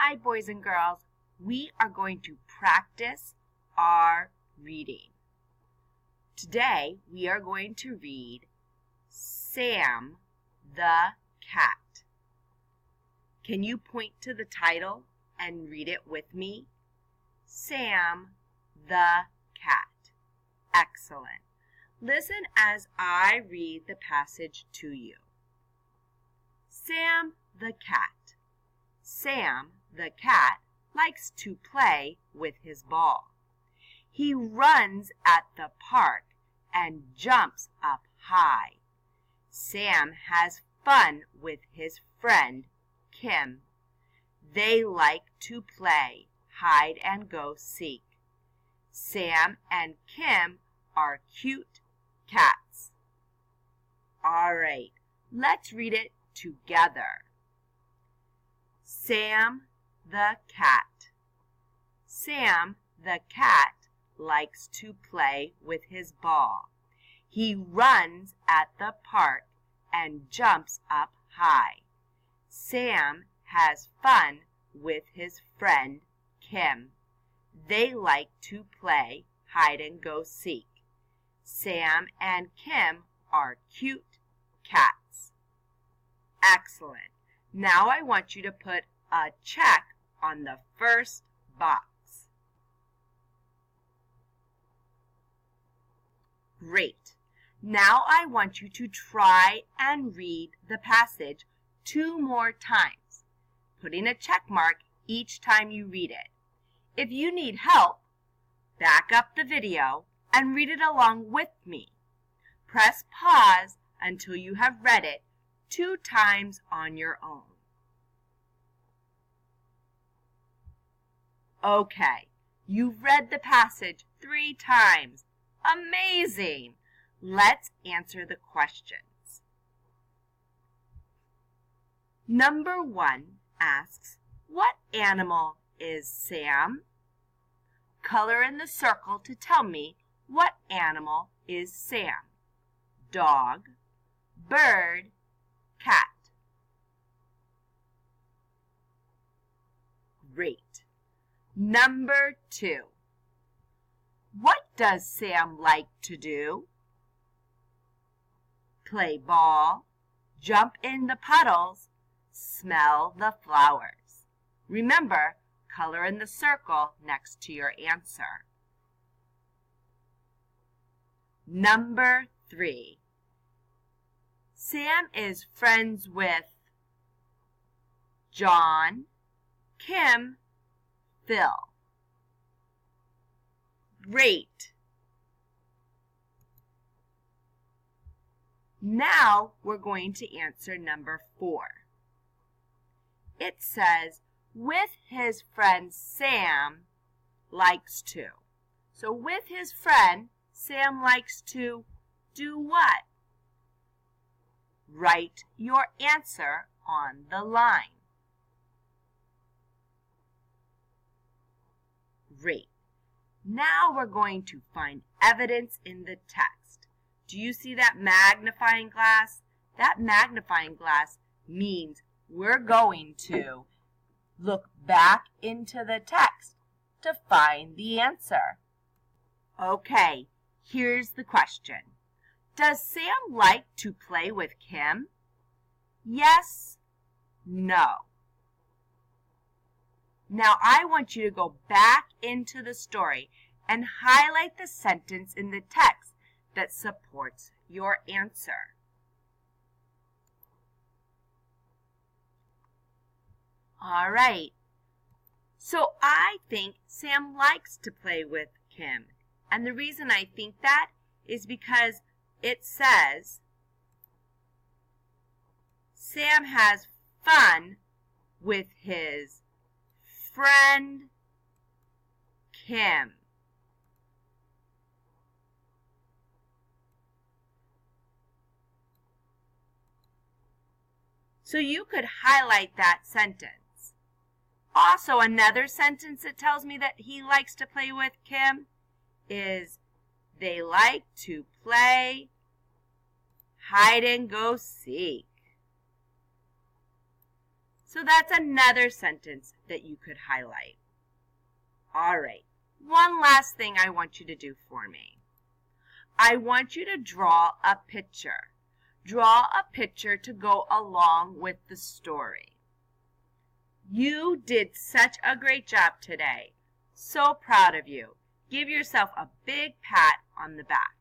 Hi, boys and girls. We are going to practice our reading. Today, we are going to read Sam the Cat. Can you point to the title and read it with me? Sam the Cat. Excellent. Listen as I read the passage to you. Sam the Cat. Sam the cat likes to play with his ball. He runs at the park and jumps up high. Sam has fun with his friend Kim. They like to play hide and go seek. Sam and Kim are cute cats. All right, let's read it together. Sam the Cat. Sam the cat likes to play with his ball. He runs at the park and jumps up high. Sam has fun with his friend Kim. They like to play hide and go seek. Sam and Kim are cute cats. Excellent. Now I want you to put a check on the first box. Great. Now I want you to try and read the passage 2 more times, putting a check mark each time you read it. If you need help, back up the video and read it along with me. Press pause until you have read it 2 times on your own. Okay, you've read the passage 3 times. Amazing! Let's answer the questions. Number 1 asks, what animal is Sam? Color in the circle to tell me what animal is Sam. Dog, bird, cat. Great. Number 2. What does Sam like to do? Play ball, jump in the puddles, smell the flowers. Remember, color in the circle next to your answer. Number 3. Sam is friends with John, Kim, Phil. Great. Now we're going to answer number 4. It says, with his friend Sam likes to. So with his friend, Sam likes to do what? Write your answer on the line. Great. Now we're going to find evidence in the text. Do you see that magnifying glass? That magnifying glass means we're going to look back into the text to find the answer. Okay, here's the question. Does Sam like to play with Kim? Yes, no. Now I want you to go back into the story and highlight the sentence in the text that supports your answer. All right. So I think Sam likes to play with Kim. And the reason I think that is because it says Sam has fun with his friend Kim. So you could highlight that sentence. Also, another sentence that tells me that he likes to play with Kim is they like to play hide and go seek. So that's another sentence that you could highlight. All right, one last thing I want you to do for me. I want you to draw a picture. Draw a picture to go along with the story. You did such a great job today. So proud of you. Give yourself a big pat on the back.